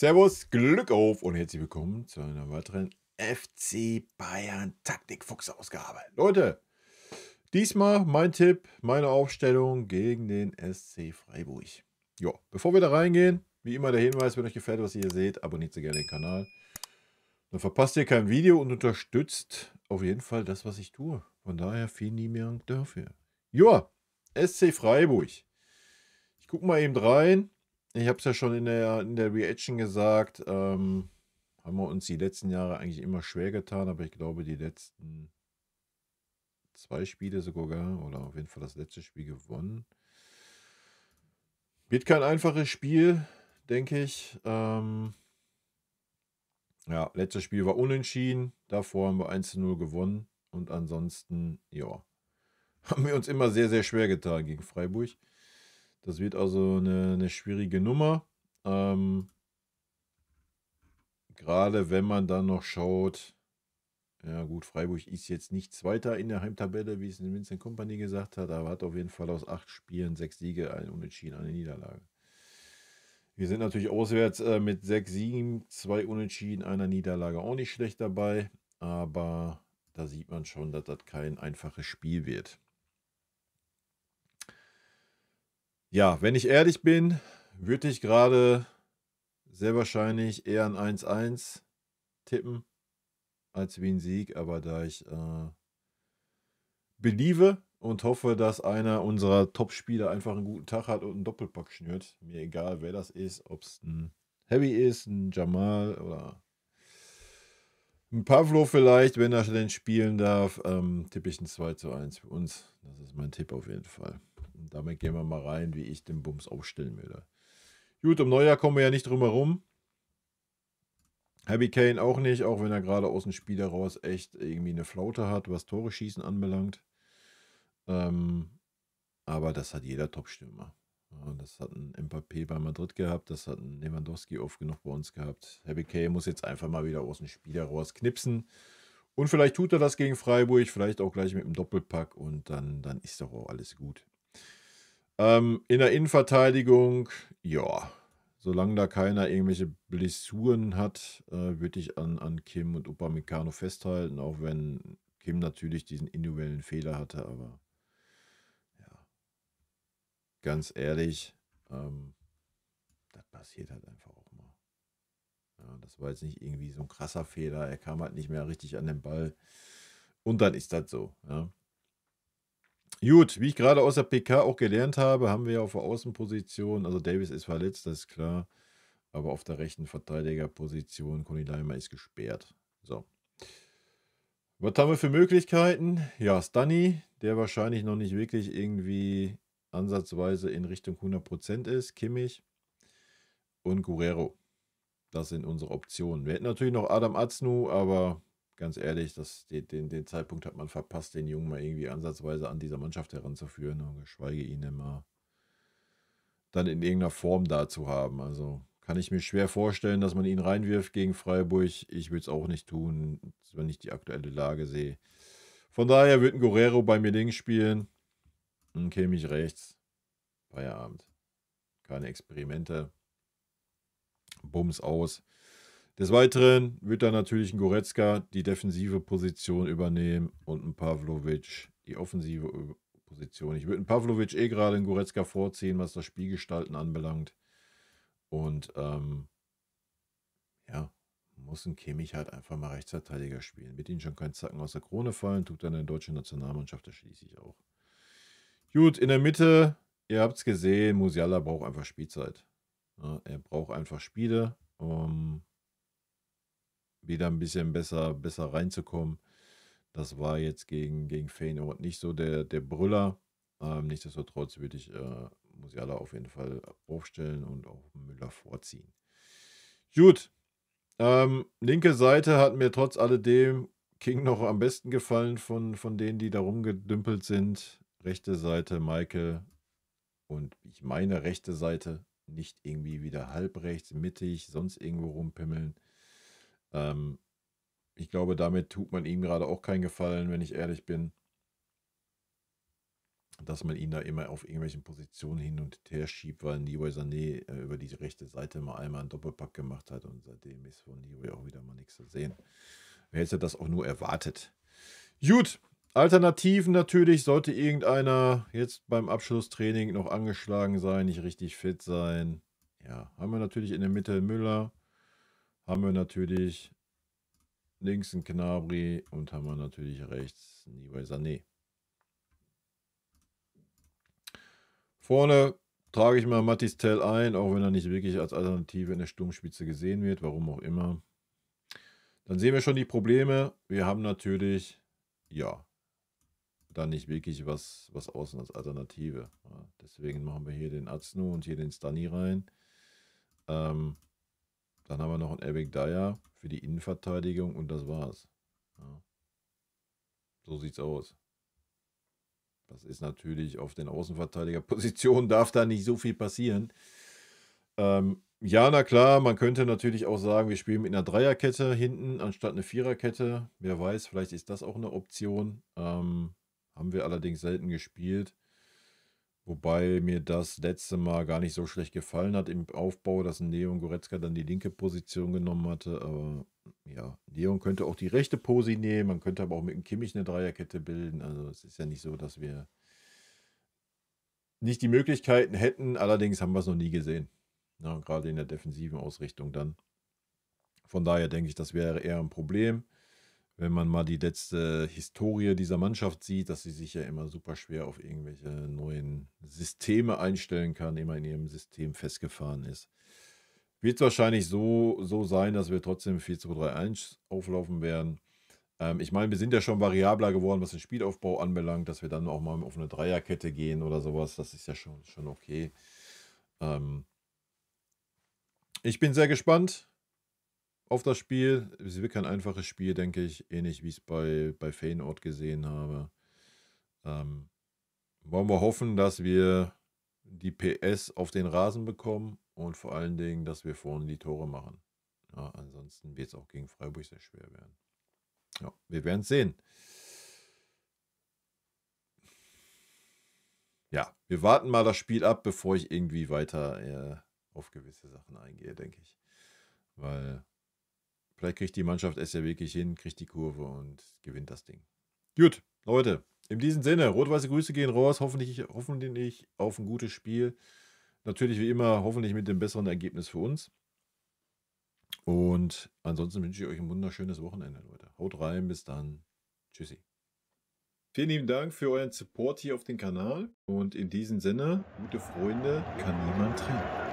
Servus, Glück auf und herzlich willkommen zu einer weiteren FC Bayern Taktik-Fuchs-Ausgabe. Leute, diesmal mein Tipp, meine Aufstellung gegen den SC Freiburg. Jo, bevor wir da reingehen, wie immer der Hinweis, wenn euch gefällt, was ihr hier seht, abonniert sehr gerne den Kanal. Dann verpasst ihr kein Video und unterstützt auf jeden Fall das, was ich tue. Von daher vielen lieben Dank dafür. Joa, SC Freiburg. Ich gucke mal eben rein. Ich habe es ja schon in der Reaction gesagt, haben wir uns die letzten Jahre eigentlich immer schwer getan, aber ich glaube, die letzten 2 Spiele sogar, oder auf jeden Fall das letzte Spiel gewonnen. Wird kein einfaches Spiel, denke ich. Ja, letztes Spiel war unentschieden, davor haben wir 1:0 gewonnen und ansonsten, ja, haben wir uns immer sehr, sehr schwer getan gegen Freiburg. Das wird also eine schwierige Nummer. Gerade wenn man dann noch schaut, ja gut, Freiburg ist jetzt nicht Zweiter in der Heimtabelle, wie es in Vincent Kompany gesagt hat, aber hat auf jeden Fall aus 8 Spielen 6 Siege, ein Unentschieden, eine Niederlage. Wir sind natürlich auswärts mit 6 Siegen, 2 Unentschieden, einer Niederlage auch nicht schlecht dabei, aber da sieht man schon, dass das kein einfaches Spiel wird. Ja, wenn ich ehrlich bin, würde ich gerade sehr wahrscheinlich eher ein 1:1 tippen als wie ein Sieg, aber da ich believe und hoffe, dass einer unserer Top-Spieler einfach einen guten Tag hat und einen Doppelpack schnürt, mir egal wer das ist, ob es ein Heavy ist, ein Jamal oder ein Pavlo vielleicht, wenn er denn spielen darf, tippe ich ein 2:1 für uns. Das ist mein Tipp auf jeden Fall. Und damit gehen wir mal rein, wie ich den Bums aufstellen würde. Gut, um Neujahr kommen wir ja nicht drum herum. Harry Kane auch nicht, auch wenn er gerade aus dem Spiel heraus echt irgendwie eine Flaute hat, was Tore schießen anbelangt. Aber das hat jeder Top-Stürmer. Ja, das hat ein Mbappé bei Madrid gehabt, das hat ein Lewandowski oft genug bei uns gehabt. Harry Kane muss jetzt einfach mal wieder aus dem Spiel heraus knipsen. Und vielleicht tut er das gegen Freiburg, vielleicht auch gleich mit dem Doppelpack und dann ist doch auch alles gut. In der Innenverteidigung, ja, solange da keiner irgendwelche Blessuren hat, würde ich an Kim und Upamecano festhalten, auch wenn Kim natürlich diesen individuellen Fehler hatte, aber ja, ganz ehrlich, das passiert halt einfach auch mal. Ja, das war jetzt nicht irgendwie so ein krasser Fehler, er kam halt nicht mehr richtig an den Ball und dann ist das so, ja. Gut, wie ich gerade aus der PK auch gelernt habe, haben wir ja auf der Außenposition, also Davis ist verletzt, das ist klar, aber auf der rechten Verteidigerposition, Conny Leimer ist gesperrt. So. Was haben wir für Möglichkeiten? Ja, Stunny, der wahrscheinlich noch nicht wirklich irgendwie ansatzweise in Richtung 100% ist, Kimmich und Guerrero. Das sind unsere Optionen. Wir hätten natürlich noch Adam Aznu, aber ganz ehrlich, den Zeitpunkt hat man verpasst, den Jungen mal irgendwie ansatzweise an dieser Mannschaft heranzuführen, geschweige ihn immer dann in irgendeiner Form da zu haben. Also kann ich mir schwer vorstellen, dass man ihn reinwirft gegen Freiburg. Ich würde es auch nicht tun, wenn ich die aktuelle Lage sehe. Von daher wird ein Guerrero bei mir links spielen, ein Kimmich rechts. Feierabend. Keine Experimente. Bums aus. Des Weiteren wird dann natürlich ein Goretzka die defensive Position übernehmen und ein Pavlovic die offensive Position. Ich würde einen Pavlovic gerade einen Goretzka vorziehen, was das Spielgestalten anbelangt. Und ja, muss ein Kimmich halt einfach mal Rechtsverteidiger spielen. Wird ihnen schon kein Zacken aus der Krone fallen, tut dann in der deutschen Nationalmannschaft, das schließe ich auch. Gut, in der Mitte, ihr habt es gesehen, Musiala braucht einfach Spielzeit. Ja, er braucht einfach Spiele, um wieder ein bisschen besser reinzukommen. Das war jetzt gegen Feyenoord nicht so der Brüller. Nichtsdestotrotz würde ich Musiala auf jeden Fall aufstellen und auch Müller vorziehen. Gut, linke Seite hat mir trotz alledem King noch am besten gefallen von denen, die da rumgedümpelt sind. Rechte Seite Michael und ich meine rechte Seite, nicht irgendwie wieder halb rechts, mittig, sonst irgendwo rumpimmeln. Ich glaube, damit tut man ihm gerade auch keinen Gefallen, wenn ich ehrlich bin. dass man ihn da immer auf irgendwelchen Positionen hin und her schiebt, weil Leroy Sané über die rechte Seite mal einmal einen Doppelpack gemacht hat und seitdem ist von Leroy auch wieder mal nichts zu sehen. Wer hätte das auch nur erwartet? Gut, Alternativen natürlich, sollte irgendeiner jetzt beim Abschlusstraining noch angeschlagen sein, nicht richtig fit sein. Ja, haben wir natürlich in der Mitte Müller, haben wir natürlich links einen Gnabry und haben wir natürlich rechts Leroy Sané. Vorne trage ich mal Mathys Tel ein, auch wenn er nicht wirklich als Alternative in der Sturmspitze gesehen wird, warum auch immer. Dann sehen wir schon die Probleme. Wir haben natürlich, ja, da nicht wirklich was außen als Alternative. Ja, deswegen machen wir hier den Aznu und hier den Stani rein. Dann haben wir noch einen Eric Dyer für die Innenverteidigung und das war's. Ja. So sieht's aus. Das ist natürlich auf den Außenverteidigerpositionen, darf da nicht so viel passieren. Ja, na klar, man könnte natürlich auch sagen, wir spielen mit einer Dreierkette hinten anstatt eine Viererkette. Wer weiß, vielleicht ist das auch eine Option. Haben wir allerdings selten gespielt. Wobei mir das letzte Mal gar nicht so schlecht gefallen hat im Aufbau, dass ein Leon Goretzka dann die linke Position genommen hatte. Aber ja, Leon könnte auch die rechte Posi nehmen. Man könnte aber auch mit dem Kimmich eine Dreierkette bilden. Also es ist ja nicht so, dass wir nicht die Möglichkeiten hätten. Allerdings haben wir es noch nie gesehen. Ja, gerade in der defensiven Ausrichtung dann. Von daher denke ich, das wäre eher ein Problem, wenn man mal die letzte Historie dieser Mannschaft sieht, dass sie sich ja immer super schwer auf irgendwelche neuen Systeme einstellen kann, immer in ihrem System festgefahren ist. Wird es wahrscheinlich so sein, dass wir trotzdem 4-2-3-1 auflaufen werden. Ich meine, wir sind ja schon variabler geworden, was den Spielaufbau anbelangt, dass wir dann auch mal auf eine Dreierkette gehen oder sowas. Das ist ja schon okay. Ich bin sehr gespannt auf das Spiel. Es wird kein einfaches Spiel, denke ich, ähnlich wie ich es bei Feyenoord gesehen habe. Wollen wir hoffen, dass wir die PS auf den Rasen bekommen und vor allen Dingen, dass wir vorne die Tore machen. Ja, ansonsten wird es auch gegen Freiburg sehr schwer werden. Ja, wir werden es sehen. Ja, wir warten mal das Spiel ab, bevor ich irgendwie weiter auf gewisse Sachen eingehe, denke ich. Weil vielleicht kriegt die Mannschaft es ja wirklich hin, kriegt die Kurve und gewinnt das Ding. Gut, Leute, in diesem Sinne, rot-weiße Grüße gehen raus, hoffentlich auf ein gutes Spiel. Natürlich wie immer, hoffentlich mit dem besseren Ergebnis für uns. Und ansonsten wünsche ich euch ein wunderschönes Wochenende, Leute. Haut rein, bis dann. Tschüssi. Vielen lieben Dank für euren Support hier auf dem Kanal. Und in diesem Sinne, gute Freunde kann niemand trennen.